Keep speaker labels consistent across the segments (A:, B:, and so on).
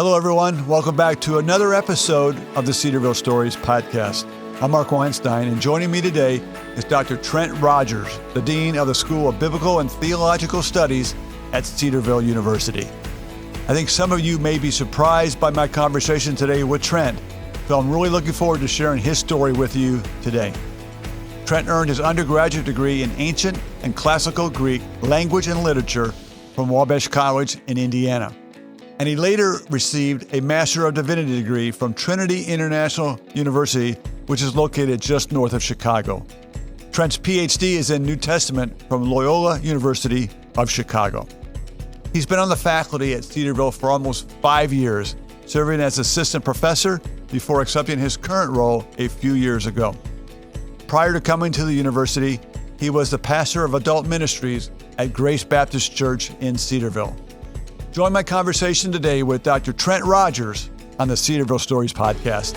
A: Hello, everyone. Welcome back to another episode of the Cedarville Stories Podcast. I'm Mark Weinstein, and joining me today is Dr. Trent Rogers, the Dean of the School of Biblical and Theological Studies at Cedarville University. I think some of you may be surprised by my conversation today with Trent, so I'm really looking forward to sharing his story with you today. Trent earned his undergraduate degree in ancient and classical Greek language and literature from Wabash College in Indiana. And he later received a Master of Divinity degree from Trinity International University, which is located just north of Chicago. Trent's PhD is in New Testament from Loyola University of Chicago. He's been on the faculty at Cedarville for almost 5 years, serving as assistant professor before accepting his current role a few years ago. Prior to coming to the university, he was the pastor of adult ministries at Grace Baptist Church in Cedarville. Join my conversation today with Dr. Trent Rogers on the Cedarville Stories Podcast.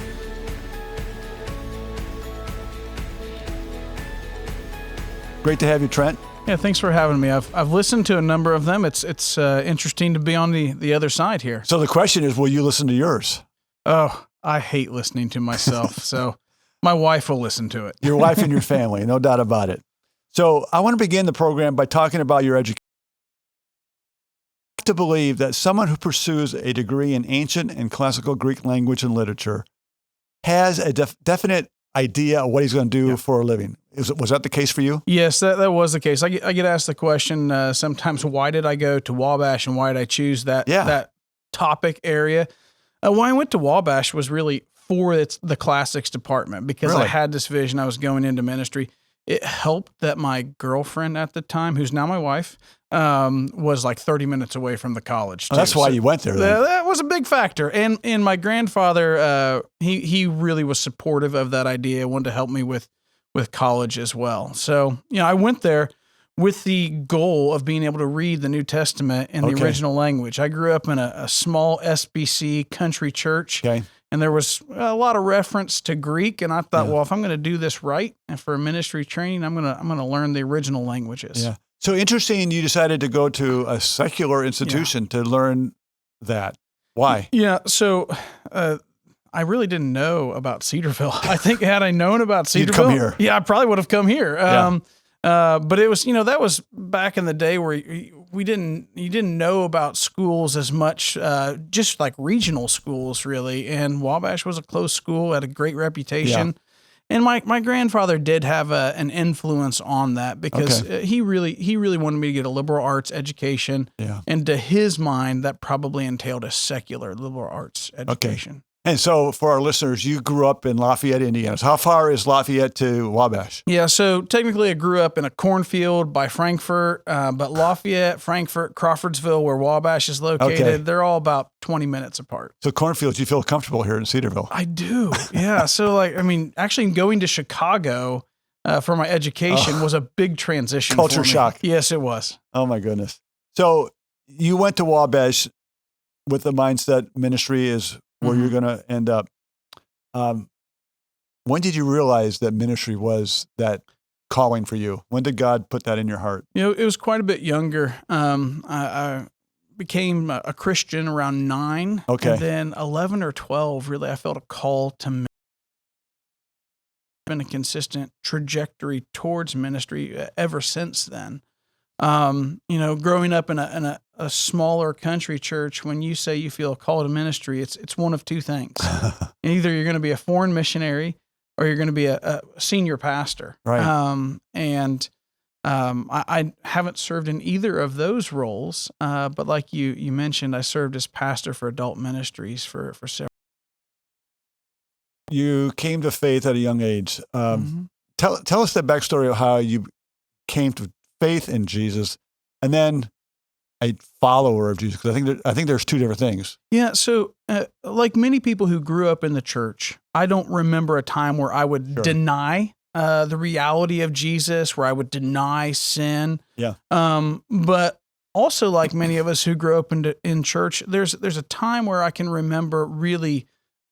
A: Great to have you, Trent.
B: Yeah, thanks for having me. I've listened to a number of them. It's interesting to be on the other side here.
A: So the question is, will you listen to yours?
B: Oh, I hate listening to myself. So my wife will listen to it.
A: Your wife and your family, no doubt about it. So I want to begin the program by talking about your education. To believe that someone who pursues a degree in ancient and classical Greek language and literature has a definite idea of what he's going to do for a living. Was that the case for you?
B: Yes, that was the case. I get asked the question sometimes, why did I go to Wabash and why did I choose that topic area? Why I went to Wabash was really for the classics department because I had this vision. I was going into ministry. It helped that my girlfriend at the time, who's now my wife, was like 30 minutes away from the college.
A: Oh, that's why you went there. Then.
B: That was a big factor. And my grandfather, he really was supportive of that idea, wanted to help me with college as well. So, I went there with the goal of being able to read the New Testament in the original language. I grew up in a small SBC country church. Okay. And there was a lot of reference to Greek, and I thought, well, if I'm going to do this right, and for ministry training, I'm going to learn the original languages. Yeah.
A: So interesting, you decided to go to a secular institution to learn that. Why?
B: Yeah. So I really didn't know about Cedarville. I think had I known about Cedarville,
A: you'd come here.
B: Yeah, I probably would have come here. But it was, that was back in the day where you didn't know about schools as much, just like regional schools really. And Wabash was a close school, had a great reputation. Yeah. And my grandfather did have an influence on that because he really wanted me to get a liberal arts education. Yeah. And to his mind, that probably entailed a secular liberal arts education.
A: Okay. And so for our listeners, you grew up in Lafayette, Indiana. So how far is Lafayette to Wabash?
B: Yeah, so technically I grew up in a cornfield by Frankfort, but Lafayette, Frankfort, Crawfordsville, where Wabash is located, they're all about 20 minutes apart.
A: So cornfields, you feel comfortable here in Cedarville?
B: I do, yeah. So actually going to Chicago for my education was a big transition
A: Culture
B: for me.
A: shock.
B: Yes, it was.
A: Oh my goodness. So you went to Wabash with the mindset ministry is where you're going to end up. When did you realize that ministry was that calling for you? When did God put that in your heart?
B: It was quite a bit younger. I became a Christian around 9. Okay. And then 11 or 12, really, I felt a call to ministry. Been a consistent trajectory towards ministry ever since then. Growing up in a smaller country church, when you say you feel a call to ministry, it's one of two things. Either you're going to be a foreign missionary or you're going to be a senior pastor. Right. I haven't served in either of those roles, but like you mentioned, I served as pastor for adult ministries for several.
A: You came to faith at a young age. Tell us the backstory of how you came to faith in Jesus, and then a follower of Jesus, because I think there's two different things.
B: Yeah, so like many people who grew up in the church, I don't remember a time where I would deny the reality of Jesus, where I would deny sin. Yeah. But also, like many of us who grew up in church, there's a time where I can remember really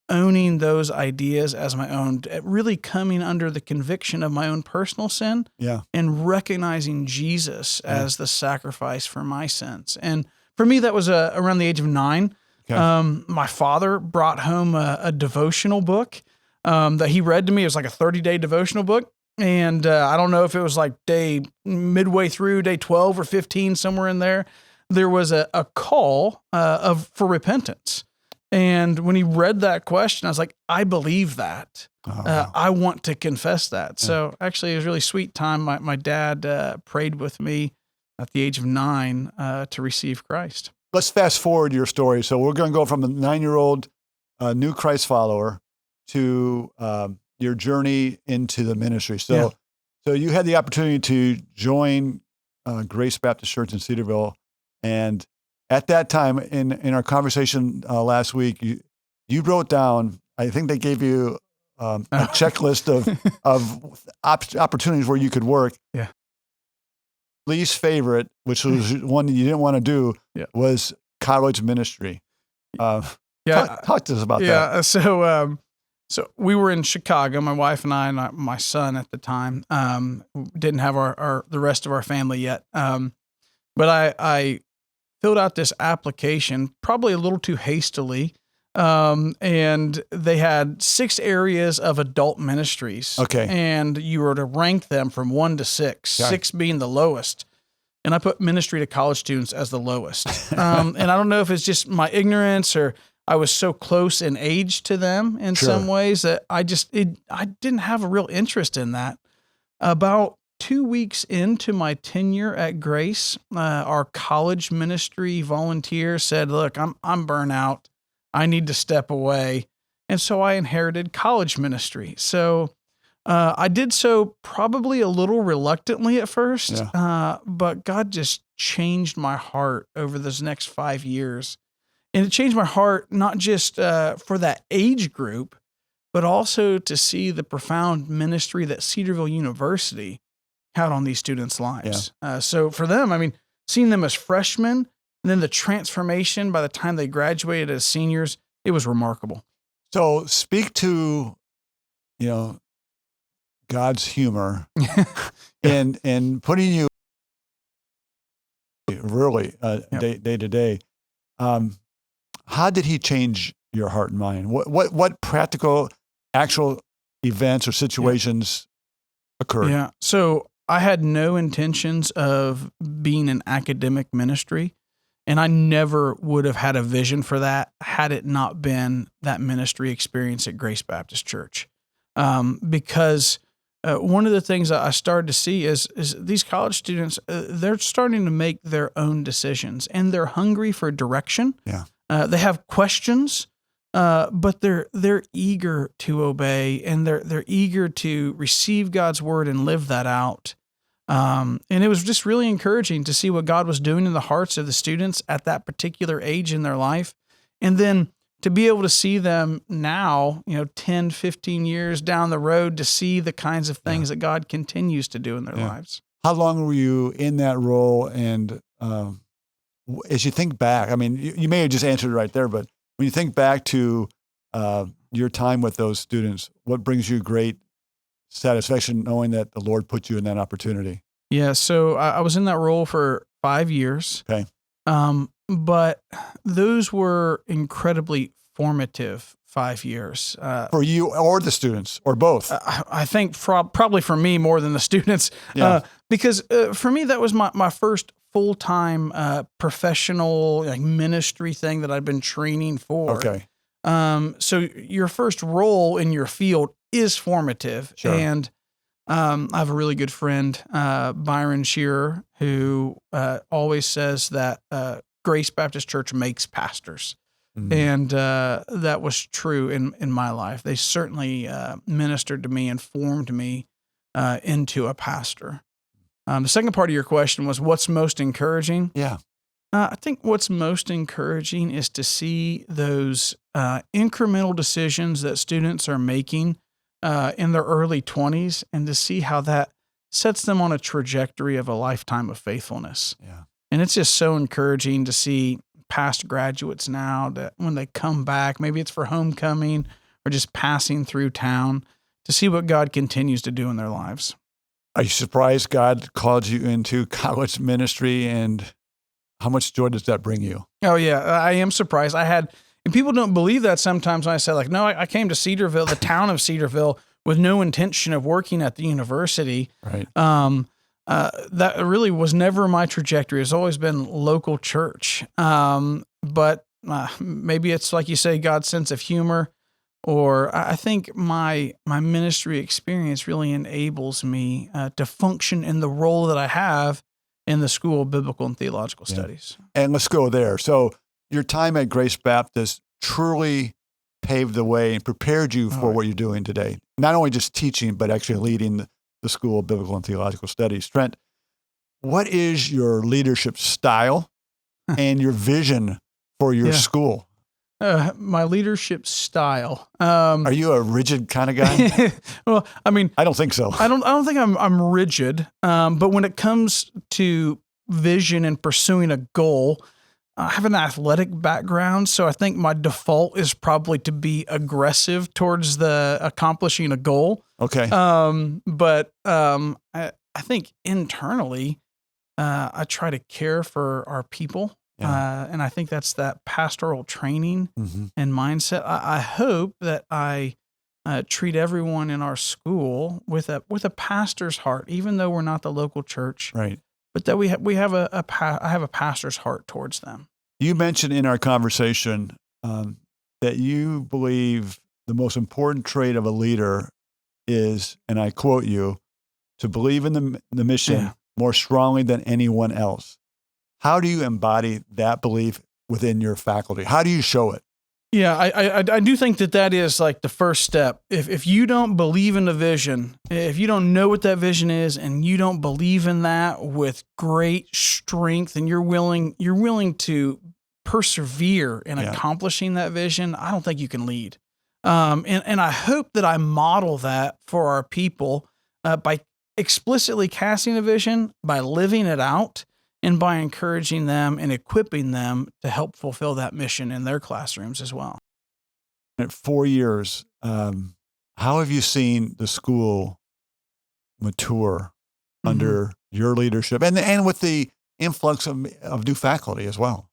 B: owning those ideas as my own, really coming under the conviction of my own personal sin, and recognizing Jesus as the sacrifice for my sins. And for me, that was around the age of 9.
A: Okay.
B: My father brought home a devotional book that he read to me. It was like a 30-day devotional book. And I don't know if it was like midway through day 12 or 15, somewhere in there, there was a call for repentance. And when he read that question, I was like, I believe that.
A: Wow.
B: I want to confess that.
A: Yeah.
B: So actually, it was a really sweet time. My dad prayed with me at the age of 9 to receive Christ.
A: Let's fast forward your story. So we're going to go from a 9-year-old new Christ follower to your journey into the ministry. So you had the opportunity to join Grace Baptist Church in Cedarville. And at that time, in our conversation last week, you wrote down, I think they gave you a checklist of opportunities where you could work.
B: Yeah.
A: Least favorite, which was one that you didn't want to do, was college ministry. Talk to us about that.
B: So we were in Chicago, my wife and I, and my son at the time. Didn't have the rest of our family yet. But I filled out this application probably a little too hastily. And they had 6 areas of adult ministries.
A: Okay.
B: And you were to rank them from 1 to 6,
A: Okay.
B: 6 being the lowest. And I put ministry to college students as the lowest. And I don't know if it's just my ignorance or I was so close in age to them in some ways that I didn't have a real interest in that. About 2 weeks into my tenure at Grace, our college ministry volunteer said, "Look, I'm burnt out. I need to step away." And so I inherited college ministry. So I did so probably a little reluctantly at first, but God just changed my heart over those next 5 years. And it changed my heart not just for that age group, but also to see the profound ministry that Cedarville University had on these students' lives. So for them, I mean, seeing them as freshmen and then the transformation by the time they graduated as seniors, it was remarkable.
A: So speak to, God's humor in putting you really day to day. How did he change your heart and mind? What practical, actual events or situations occurred?
B: Yeah. So I had no intentions of being in academic ministry, and I never would have had a vision for that had it not been that ministry experience at Grace Baptist Church. Because one of the things I started to see is these college students, they're starting to make their own decisions, and they're hungry for direction.
A: Yeah.
B: They have questions, but they're eager to obey, and they're eager to receive God's word and live that out. And it was just really encouraging to see what God was doing in the hearts of the students at that particular age in their life. And then to be able to see them now, 10, 15 years down the road, to see the kinds of things that God continues to do in their lives.
A: How long were you in that role? And as you think back, I mean, you may have just answered it right there, but when you think back to your time with those students, what brings you great satisfaction knowing that the Lord put you in that opportunity?
B: Yeah, so I was in that role for 5 years.
A: Okay.
B: But those were incredibly formative 5 years.
A: For you or the students, or both?
B: I think probably for me more than the students. Because for me, that was my first full-time professional ministry thing that I'd been training for.
A: Okay.
B: So your first role in your field is formative.
A: Sure.
B: And I have a really good friend, Byron Shearer, who always says that Grace Baptist Church makes pastors. Mm-hmm. And that was true in my life. They certainly ministered to me and formed me into a pastor. The second part of your question was, what's most encouraging?
A: Yeah.
B: I think what's most encouraging is to see those incremental decisions that students are making in their early 20s, and to see how that sets them on a trajectory of a lifetime of faithfulness.
A: Yeah.
B: And it's just so encouraging to see past graduates now that when they come back, maybe it's for homecoming or just passing through town, to see what God continues to do in their lives.
A: Are you surprised God called you into college ministry, and how much joy does that bring you?
B: Oh yeah, I am surprised. And people don't believe that sometimes when I say like, no, I came to Cedarville, the town of Cedarville, with no intention of working at the university.
A: Right.
B: That really was never my trajectory. It's always been local church. But maybe it's like you say, God's sense of humor, or I think my ministry experience really enables me to function in the role that I have in the School of Biblical and Theological Studies.
A: And let's go there. So your time at Grace Baptist truly paved the way and prepared you for what you're doing today. Not only just teaching, but actually leading the School of Biblical and Theological Studies. Trent, what is your leadership style and your vision for your school?
B: My leadership style.
A: Are you a rigid kind of guy?
B: Well, I mean,
A: I don't think so.
B: I don't think I'm rigid. But when it comes to vision and pursuing a goal, I have an athletic background, so I think my default is probably to be aggressive towards the accomplishing a goal.
A: Okay.
B: But I think internally, I try to care for our people. Yeah. And I think that's that pastoral training and mindset. I hope that I treat everyone in our school with a pastor's heart, even though we're not the local church.
A: Right.
B: But that I have a pastor's heart towards them.
A: You mentioned in our conversation that you believe the most important trait of a leader is, and I quote you, to believe in the mission more strongly than anyone else. How do you embody that belief within your faculty? How do you show it?
B: Yeah, I do think that is like the first step. If you don't believe in the vision, if you don't know what that vision is, and you don't believe in that with great strength, and you're willing to persevere in accomplishing that vision, I don't think you can lead. And I hope that I model that for our people by explicitly casting a vision, by living it out, and by encouraging them and equipping them to help fulfill that mission in their classrooms as well.
A: At 4 years, how have you seen the school mature under your leadership and with the influx of new faculty as well?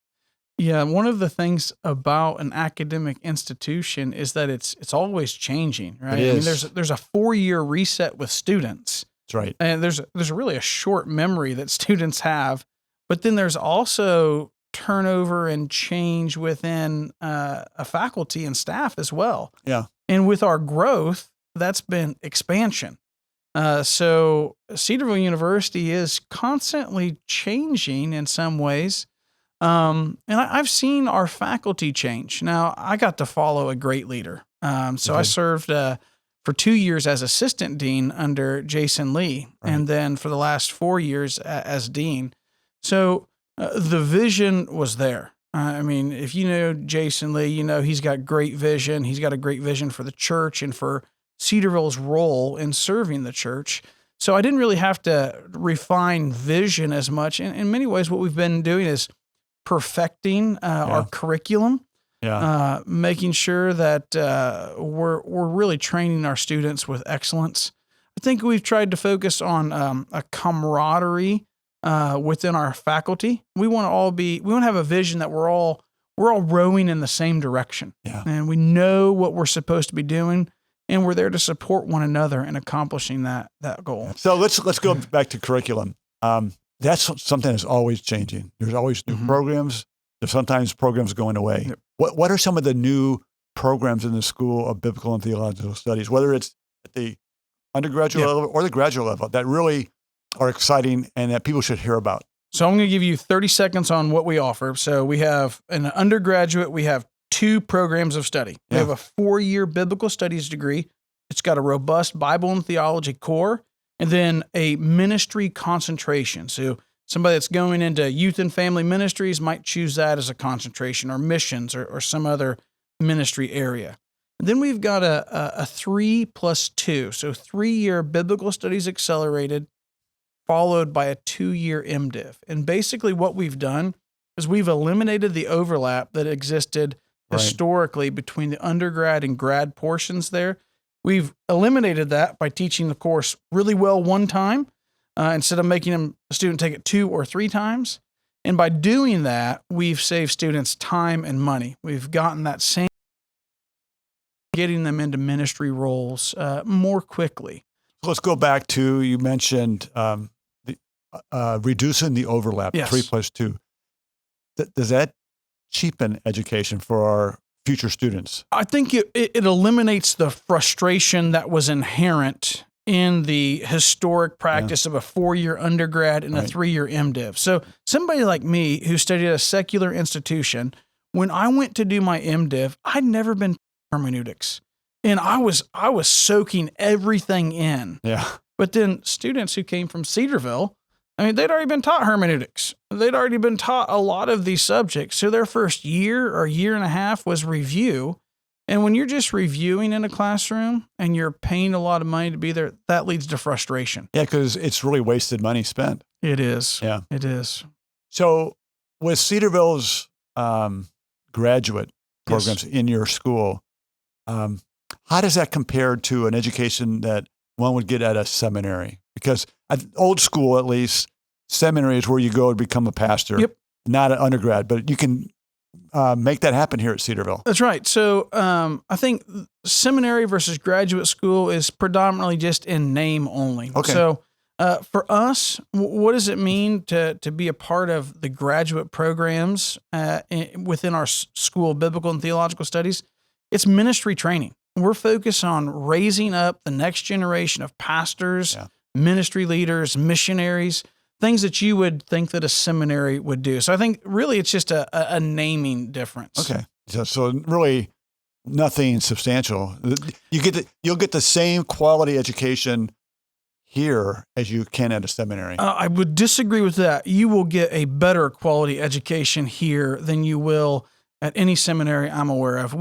B: Yeah, one of the things about an academic institution is that it's always changing, right?
A: It is.
B: I mean, there's a 4-year reset with students.
A: That's right.
B: And there's really a short memory that students have. But then there's also turnover and change within a faculty and staff as well.
A: Yeah. And
B: with our growth, that's been expansion. So Cedarville University is constantly changing in some ways. And I've seen our faculty change. Now, I got to follow a great leader. So I served for 2 years as assistant dean under Jason Lee, and then for the last 4 years as dean. So the vision was there. I mean, if you know Jason Lee, you know he's got great vision. He's got a great vision for the church and for Cedarville's role in serving the church. So I didn't really have to refine vision as much. In many ways, what we've been doing is perfecting our curriculum, making sure that we're really training our students with excellence. I think we've tried to focus on a camaraderie within our faculty. We want to have a vision that we're all rowing in the same direction, and we know what we're supposed to be doing, and we're there to support one another in accomplishing that goal.
A: So let's go back to curriculum. That's something that's always changing. There's always new programs. There's sometimes programs going away. Yep. What are some of the new programs in the School of Biblical and Theological Studies, whether it's at the undergraduate level or the graduate level, that really are exciting and that people should hear about?
B: So I'm going to give you 30 seconds on what we offer. So we have an undergraduate, we have 2 programs of study. We have a 4-year biblical studies degree. It's got a robust Bible and theology core, and then a ministry concentration. So somebody that's going into youth and family ministries might choose that as a concentration, or missions, or some other ministry area. And then we've got a 3+2, so 3-year biblical studies accelerated, followed by a 2-year MDiv. And basically what we've done is we've eliminated the overlap that existed historically between the undergrad and grad portions there. We've eliminated that by teaching the course really well one time, instead of making a student take it 2 or 3 times. And by doing that, we've saved students time and money. We've gotten that same, getting them into ministry roles more quickly.
A: Let's go back to, you mentioned reducing the overlap,
B: Yes.
A: 3+2. Does that cheapen education for our future students?
B: I think it eliminates the frustration that was inherent in the historic practice of a 4-year undergrad and a 3-year MDiv. So somebody like me who studied at a secular institution, when I went to do my MDiv, I'd never been hermeneutics. And I was soaking everything in.
A: Yeah.
B: But then students who came from Cedarville, I mean, they'd already been taught hermeneutics. They'd already been taught a lot of these subjects. So their first year or year and a half was review. And when you're just reviewing in a classroom and you're paying a lot of money to be there, that leads to frustration.
A: Yeah, because it's really wasted money spent.
B: It is.
A: Yeah.
B: It is.
A: So with Cedarville's graduate programs in your school, how does that compare to an education that one would get at a seminary? Because at old school, at least, seminary is where you go to become a pastor, not an undergrad. But you can make that happen here at Cedarville.
B: That's right. So I think seminary versus graduate school is predominantly just in name only.
A: Okay.
B: So for us, what does it mean to be a part of the graduate programs within our School of Biblical and Theological Studies? It's ministry training. We're focused on raising up the next generation of pastors, ministry leaders, missionaries, things that you would think that a seminary would do. So I think really it's just a naming difference.
A: Okay. So really nothing substantial. You'll get the same quality education here as you can at a seminary.
B: I would disagree with that. You will get a better quality education here than you will at any seminary I'm aware of.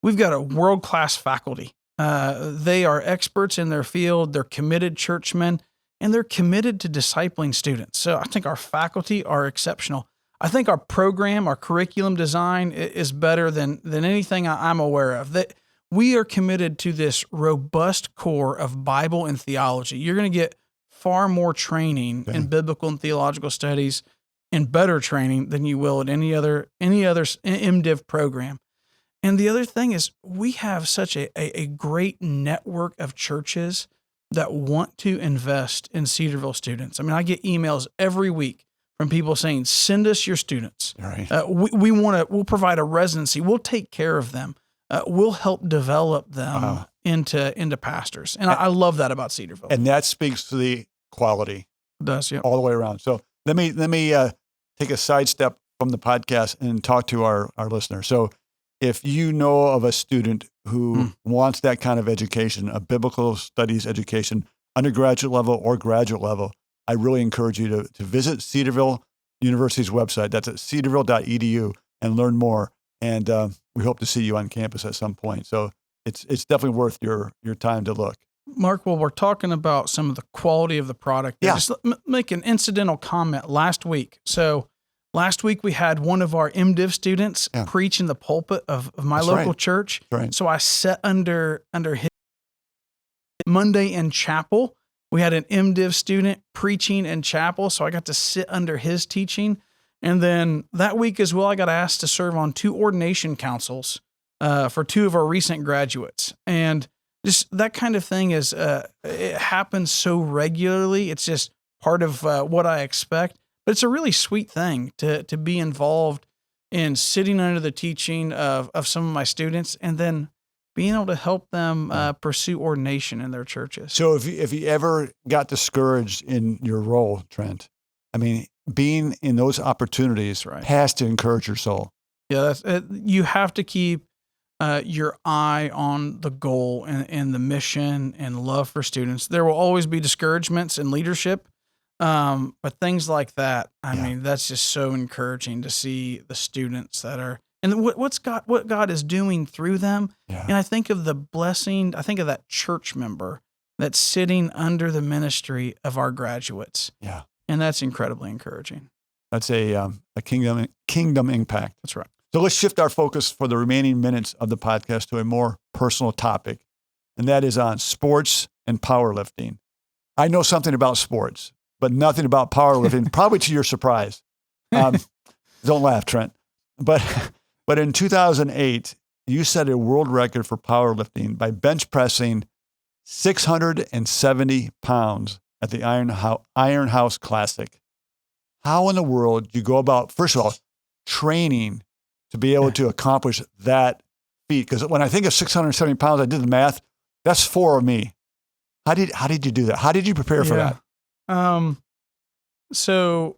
B: We've got a world-class faculty. They are experts in their field. They're committed churchmen, and they're committed to discipling students. So I think our faculty are exceptional. I think our program, our curriculum design is better than anything I'm aware of. That we are committed to this robust core of Bible and theology. You're going to get far more training in biblical and theological studies and better training than you will at any other MDiv program. And the other thing is we have such a great network of churches that want to invest in Cedarville students. I mean, I get emails every week from people saying, send us your students.
A: Right.
B: We'll provide a residency. We'll take care of them. We'll help develop them into pastors. And I love that about Cedarville.
A: And that speaks to the quality.
B: It does, yeah.
A: All the way around. So let me take a sidestep from the podcast and talk to our listener. So if you know of a student who wants that kind of education, a biblical studies education, undergraduate level or graduate level, I really encourage you to visit Cedarville University's website. That's at cedarville.edu and learn more. And we hope to see you on campus at some point. So it's definitely worth your time to look.
B: Mark, well, we're talking about some of the quality of the product.
A: Yeah.
B: Just make an incidental comment last week. So last week we had one of our MDiv students preach in the pulpit of my local church.
A: Right.
B: So I sat under his Monday in chapel. We had an MDiv student preaching in chapel, so I got to sit under his teaching. And then that week as well, I got asked to serve on 2 ordination councils for 2 of our recent graduates. And just that kind of thing it happens so regularly. It's just part of what I expect. But it's a really sweet thing to be involved in sitting under the teaching of some of my students and then being able to help them pursue ordination in their churches.
A: So if you ever got discouraged in your role, Trent, I mean, being in those opportunities has to encourage your soul.
B: Yeah, you have to keep your eye on the goal and the mission and love for students. There will always be discouragements in leadership. But things like that, I mean, that's just so encouraging to see the students that are, and what God is doing through them.
A: Yeah.
B: And I think of the blessing, I think of that church member that's sitting under the ministry of our graduates.
A: Yeah.
B: And that's incredibly encouraging.
A: That's a kingdom impact.
B: That's right.
A: So let's shift our focus for the remaining minutes of the podcast to a more personal topic, and that is on sports and powerlifting. I know something about sports, but nothing about powerlifting, probably to your surprise. Don't laugh, Trent. But in 2008, you set a world record for powerlifting by bench pressing 670 pounds at the Iron House Classic. How in the world do you go about, first of all, training to be able to accomplish that feat? Because when I think of 670 pounds, I did the math. That's 4 of me. How did you do that? How did you prepare for that?
B: So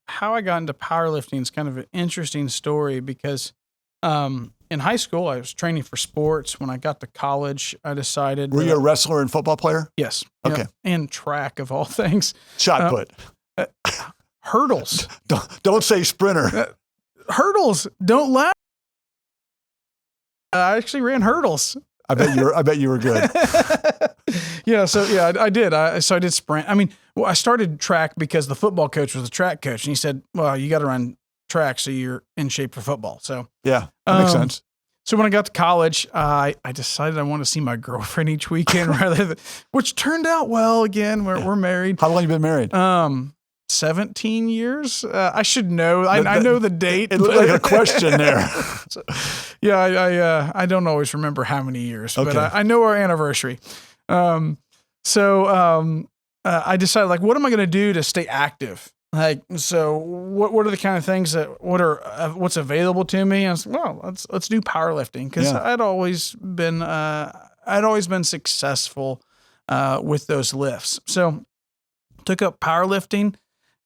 B: how I got into powerlifting is kind of an interesting story because in high school, I was training for sports. When I got to college, I decided.
A: Were you a wrestler and football player?
B: Yes.
A: Okay.
B: Yep, and track of all things.
A: Shot put.
B: Hurdles.
A: Don't say sprinter.
B: Hurdles. Don't laugh. I actually ran hurdles.
A: I bet you were good.
B: I did. So I did sprint. I mean, I started track because the football coach was a track coach, and he said, "Well, you got to run track so you're in shape for football." So
A: yeah, that makes sense.
B: So when I got to college, I decided I wanted to see my girlfriend each weekend, which turned out well. Again, we're married.
A: How long have you been married?
B: 17 years. I should know. I know the date.
A: It looked like a question there.
B: I don't always remember how many years, but I know our anniversary. I decided, like, what am I going to do to stay active? Like, so what are the kind of things what's available to me? And I was like, well, let's do powerlifting, because I'd always been successful with those lifts. So took up powerlifting,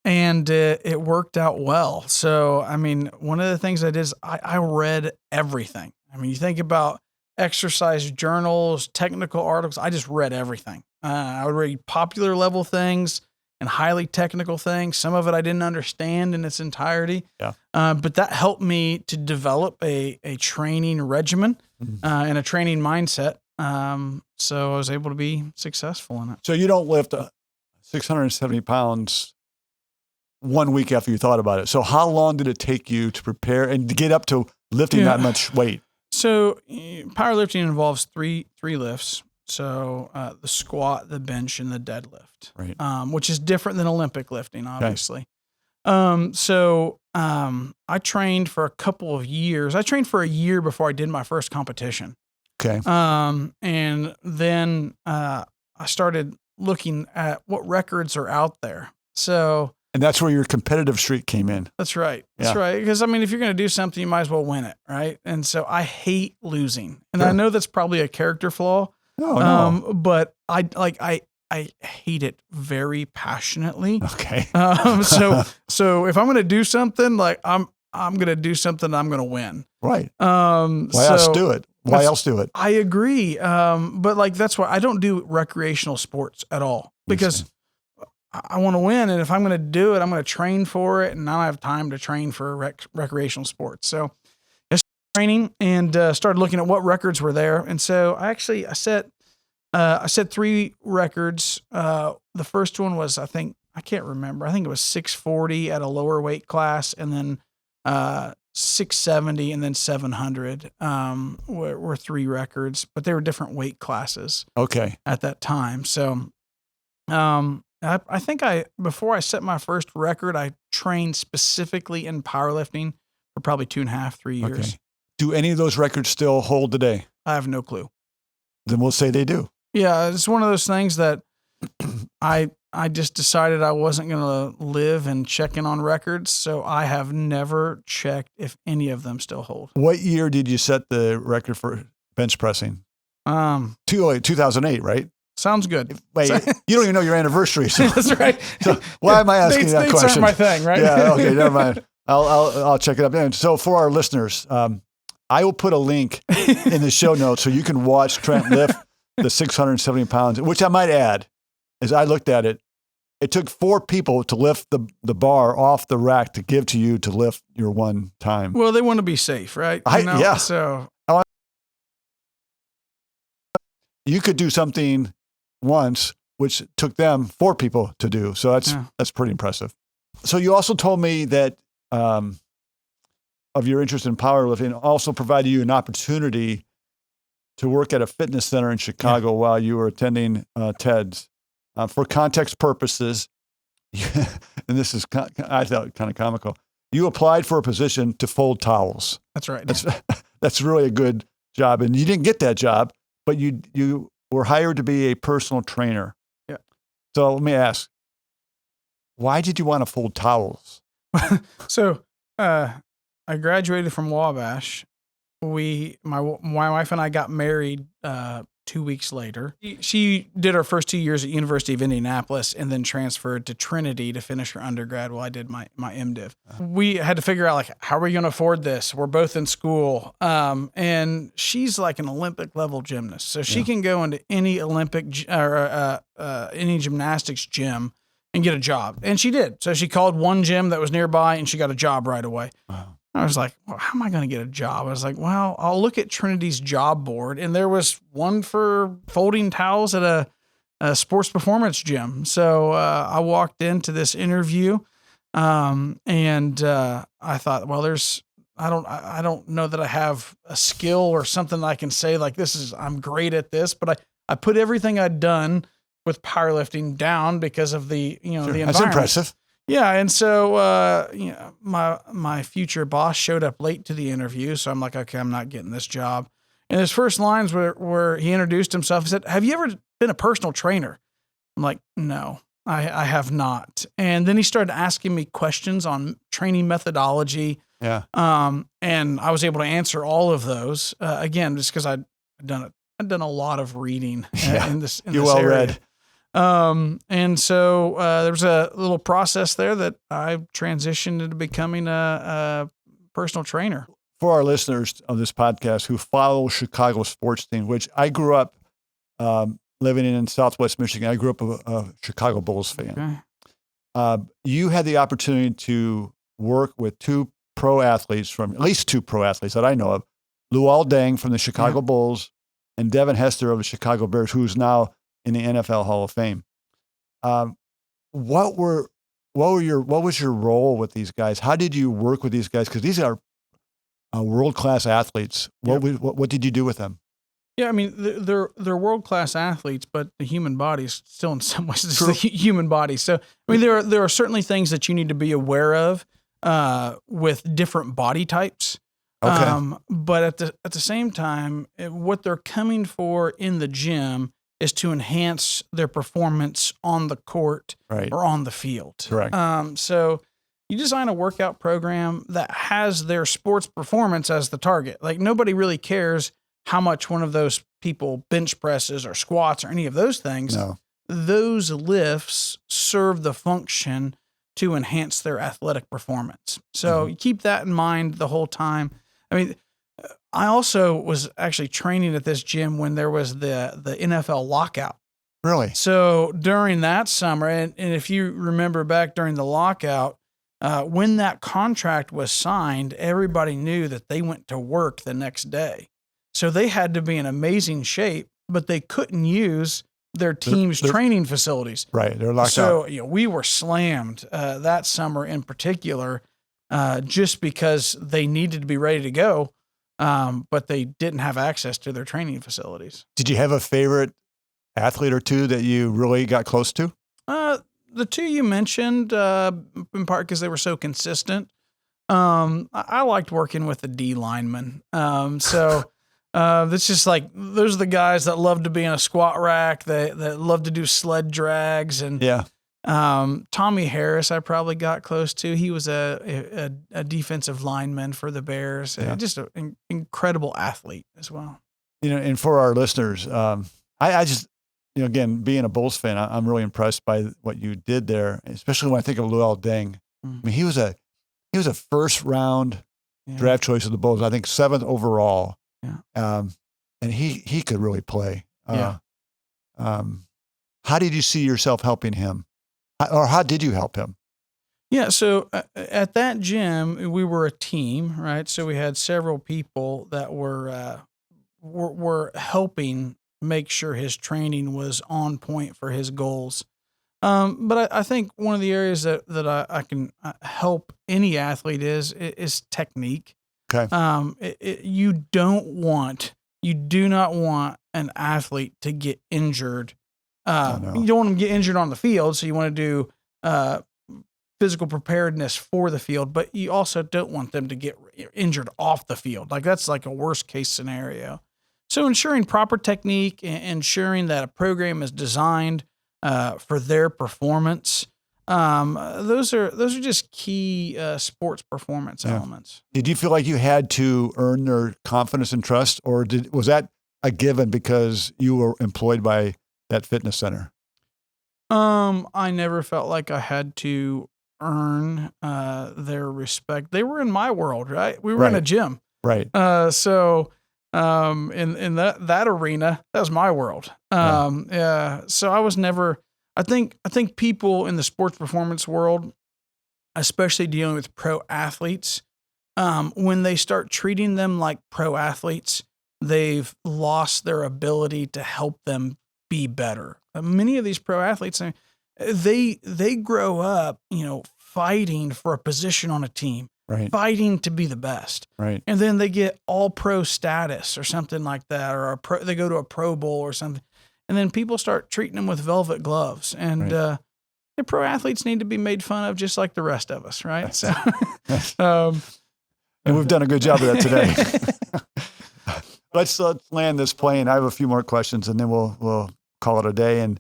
B: and it worked out well. So, I mean, one of the things I did is I read everything. I mean, you think about exercise journals, technical articles. I just read everything. I would read popular level things and highly technical things. Some of it I didn't understand in its entirety. Yeah. But that helped me to develop a training regimen and a training mindset. So I was able to be successful in it.
A: So you don't lift 670 pounds 1 week after you thought about it. So how long did it take you to prepare and to get up to lifting that much weight? So
B: powerlifting involves three lifts. So the squat, the bench, and the deadlift, right? Which is different than Olympic lifting, obviously. Okay. I trained for a couple of years. I trained for a year before I did my first competition.
A: Okay.
B: And then I started looking at what records are out there.
A: And that's where your competitive streak came in.
B: That's right. That's right. Because, I mean, if you're going to do something, you might as well win it, right? And so I hate losing. And I know that's probably a character flaw. No. But I hate it very passionately.
A: Okay.
B: So if I'm going to do something, like I'm going to do something I'm going to win.
A: Right. Why else do it? Why else do it?
B: I agree. But like, that's why I don't do recreational sports at all, because I want to win. And if I'm going to do it, I'm going to train for it. And I don't have time to train for recreational sports. So I started training and started looking at what records were there. And so I set 3 records. The first one was, I can't remember. I think it was 640 at a lower weight class, and then 670 and then 700 were 3 records, but they were different weight classes.
A: Okay.
B: At that time. So I think before I set my first record, I trained specifically in powerlifting for probably 2.5, 3 years.
A: Okay. Do any of those records still hold today?
B: I have no clue.
A: Then we'll say they do.
B: Yeah, it's one of those things that I just decided I wasn't going to live and checking on records, so I have never checked if any of them still hold.
A: What year did you set the record for bench pressing? 2008, right?
B: Sounds good.
A: Wait, you don't even know your anniversary. So.
B: That's right.
A: So why am I asking that
B: dates
A: question?
B: Aren't my thing, right?
A: Yeah. Okay. Never mind. I'll check it up. And so for our listeners, I will put a link in the show notes so you can watch Trent lift the 670 pounds. Which I might add, as I looked at it, it took 4 people to lift the bar off the rack to give to you to lift your one time.
B: Well, they want to be safe, right?
A: Yeah.
B: So
A: you could do something once, which took them 4 people to do. So that's pretty impressive. So you also told me that of your interest in powerlifting also provided you an opportunity to work at a fitness center in Chicago while you were attending TEDS. For context purposes, and this is, I thought, kind of comical. You applied for a position to fold towels.
B: That's right.
A: That's really a good job. And you didn't get that job, but you were hired to be a personal trainer.
B: Yeah.
A: So let me ask, why did you want to fold towels?
B: So I graduated from Wabash. My wife and I got married 2 weeks later. She did her first 2 years at University of Indianapolis and then transferred to Trinity to finish her undergrad while I did my MDiv. We had to figure out, like, how are we going to afford this? We're both in school. And she's like an Olympic level gymnast. So she can go into any Olympic or any gymnastics gym and get a job. And she did. So she called one gym that was nearby and she got a job right away. Wow. I was like, well, how am I going to get a job? I was like, well, I'll look at Trinity's job board. And there was one for folding towels at a sports performance gym. So I walked into this interview and I thought, well, I don't know that I have a skill or something that I can say like I'm great at this, but I put everything I'd done with powerlifting down because of the environment.
A: That's impressive.
B: Yeah, and so my future boss showed up late to the interview, so I'm like, okay, I'm not getting this job. And his first lines were he introduced himself. He said, "Have you ever been a personal trainer?" I'm like, "No, I have not." And then he started asking me questions on training methodology.
A: Yeah.
B: And I was able to answer all of those again, just because I'd done a lot of reading in this
A: You're well
B: area.
A: read.
B: And so there was a little process there that I transitioned into becoming a personal trainer.
A: For our listeners of this podcast who follow Chicago sports team, which I grew up living in Southwest Michigan, I grew up a Chicago Bulls fan. Okay. You had the opportunity to work with at least two pro athletes that I know of, Luol Deng from the Chicago Bulls and Devin Hester of the Chicago Bears, who's now in the NFL Hall of Fame. What was your role with these guys? How did you work with these guys? Because these are world-class athletes. What did you do with them?
B: Yeah, I mean, they're world-class athletes, but the human body is still in some ways the human body. So, I mean, there are certainly things that you need to be aware of with different body types. Okay. But at the same time, what they're coming for in the gym is to enhance their performance on the court or on the field.
A: Correct.
B: So you design a workout program that has their sports performance as the target. Like, nobody really cares how much one of those people bench presses or squats or any of those things. No. Those lifts serve the function to enhance their athletic performance. So you keep that in mind the whole time. I mean, I also was actually training at this gym when there was the NFL lockout.
A: Really?
B: So during that summer, and if you remember back during the lockout, when that contract was signed, everybody knew that they went to work the next day. So they had to be in amazing shape, but they couldn't use their team's training facilities.
A: Right, they're locked out.
B: So we were slammed that summer in particular, just because they needed to be ready to go. But they didn't have access to their training facilities.
A: Did you have a favorite athlete or two that you really got close to?
B: The two you mentioned, in part because they were so consistent. I liked working with the D linemen. That's just like, those are the guys that love to be in a squat rack, that love to do sled drags. And Tommy Harris, I probably got close to. He was a defensive lineman for the Bears. Just an incredible athlete as well.
A: And for our listeners, I just, again, being a Bulls fan, I'm really impressed by what you did there, especially when I think of Luol Deng. I mean, he was a first round draft choice of the Bulls. I think 7th overall. Yeah. And he could really play. How did you see yourself helping him? Or how did you help him?
B: Yeah, so at that gym, we were a team, right? So we had several people that were helping make sure his training was on point for his goals. But I think one of the areas that I can help any athlete is technique. Okay. You do not want an athlete to get injured. You don't want them to get injured on the field, so you want to do uh, physical preparedness for the field, but you also don't want them to get injured off the field. Like that's like a worst case scenario. So ensuring proper technique and ensuring that a program is designed for their performance. Those are just key sports performance elements.
A: Did you feel like you had to earn their confidence and trust, or was that a given because you were employed by that fitness center?
B: I never felt like I had to earn their respect. They were in my world, right? We were in a gym,
A: right?
B: So in that arena, that was my world. So I was never. I think people in the sports performance world, especially dealing with pro athletes, when they start treating them like pro athletes, they've lost their ability to help them be better. Many of these pro athletes, they grow up, fighting for a position on a team,
A: right,
B: fighting to be the best,
A: right,
B: and then they get all pro status or something like that, or they go to a Pro Bowl or something, and then people start treating them with velvet gloves, and the pro athletes need to be made fun of just like the rest of us, right? So,
A: and we've done a good job of that today. Let's land this plane. I have a few more questions, and then we'll call it a day.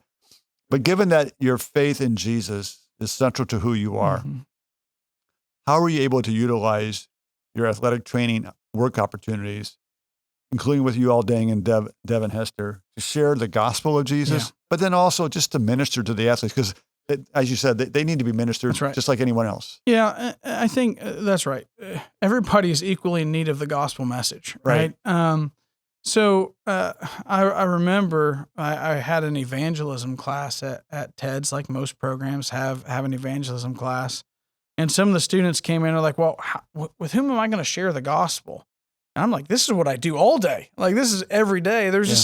A: But given that your faith in Jesus is central to who you are, how are you able to utilize your athletic training work opportunities, including with you all Dang and Dev and Hester, to share the gospel of Jesus, but then also just to minister to the athletes? Because as you said, they need to be ministered just like anyone else.
B: Yeah, I think that's right. Everybody is equally in need of the gospel message, right? So I remember I had an evangelism class at TEDS, like most programs have an evangelism class. And some of the students came in and were like, well, with whom am I going to share the gospel? And I'm like, this is what I do all day. Like, this is every day. There's just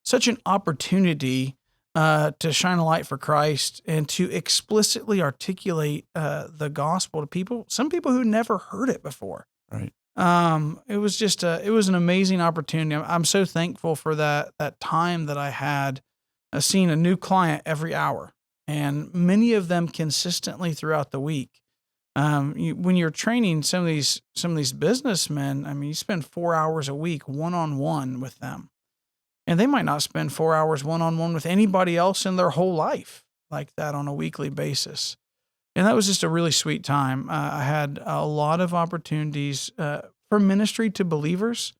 B: such an opportunity to shine a light for Christ and to explicitly articulate the gospel to people, some people who never heard it before.
A: Right.
B: It was just it was an amazing opportunity. I'm so thankful for that time that I had seeing a new client every hour, and many of them consistently throughout the week. When you're training some of these businessmen, you spend 4 hours a week one-on-one with them, and they might not spend 4 hours one-on-one with anybody else in their whole life like that on a weekly basis. And that was just a really sweet time. I had a lot of opportunities for ministry to believers,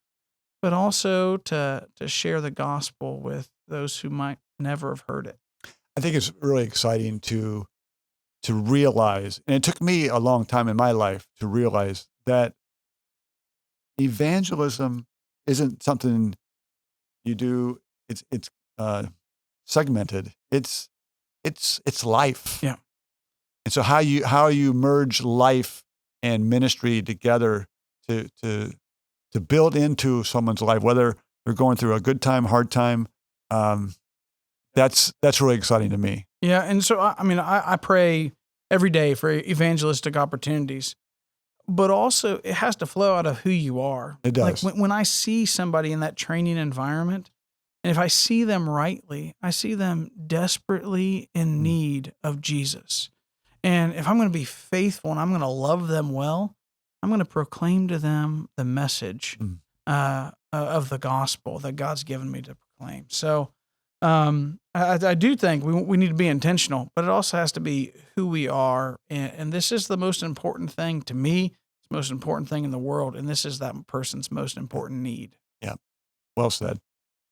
B: but also to share the gospel with those who might never have heard it.
A: I think it's really exciting to realize, and it took me a long time in my life to realize that evangelism isn't something you do. It's segmented. It's life.
B: Yeah.
A: And so how you merge life and ministry together to build into someone's life, whether they're going through a good time, hard time, that's really exciting to me.
B: Yeah, and so I pray every day for evangelistic opportunities, but also it has to flow out of who you are.
A: It does.
B: Like when I see somebody in that training environment, and if I see them rightly, I see them desperately in need of Jesus. And if I'm going to be faithful and I'm going to love them well, I'm going to proclaim to them the message of the gospel that God's given me to proclaim. So I do think we need to be intentional, but it also has to be who we are. And this is the most important thing to me. It's the most important thing in the world. And this is that person's most important need.
A: Yeah. Well said.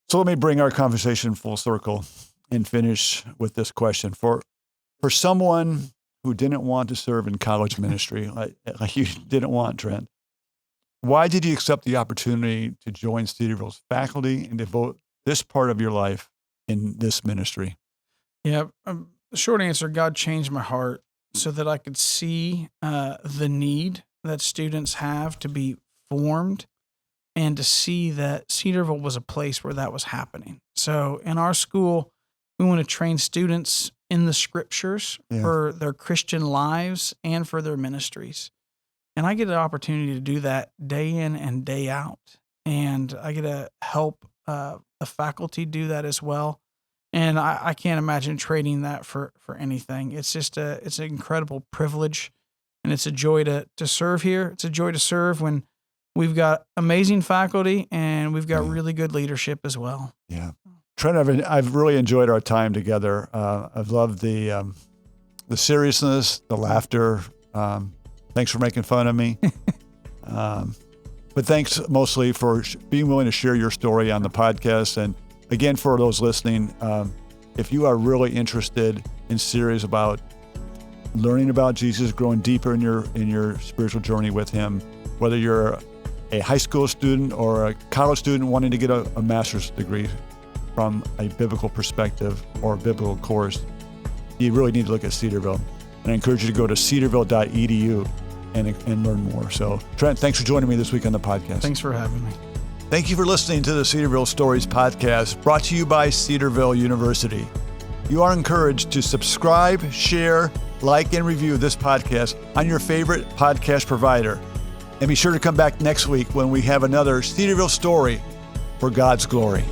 A: So let me bring our conversation full circle and finish with this question. For someone who didn't want to serve in college ministry, like you didn't want, Trent, why did you accept the opportunity to join Cedarville's faculty and devote this part of your life in this ministry?
B: Yeah, the short answer, God changed my heart so that I could see the need that students have to be formed and to see that Cedarville was a place where that was happening. So in our school, we want to train students in the scriptures for their Christian lives and for their ministries. And I get an opportunity to do that day in and day out. And I get to help the faculty do that as well. And I can't imagine trading that for anything. It's just it's an incredible privilege, and it's a joy to serve here. It's a joy to serve when we've got amazing faculty and we've got really good leadership as well.
A: Yeah. Trent, I've really enjoyed our time together. I've loved the seriousness, the laughter. Thanks for making fun of me. But thanks mostly for being willing to share your story on the podcast. And again, for those listening, if you are really interested and serious about learning about Jesus, growing deeper in your spiritual journey with him, whether you're a high school student or a college student wanting to get a master's degree from a biblical perspective or a biblical course, you really need to look at Cedarville. And I encourage you to go to cedarville.edu and learn more. So, Trent, thanks for joining me this week on the podcast.
B: Thanks for having me.
A: Thank you for listening to the Cedarville Stories Podcast, brought to you by Cedarville University. You are encouraged to subscribe, share, like, and review this podcast on your favorite podcast provider. And be sure to come back next week when we have another Cedarville story for God's glory.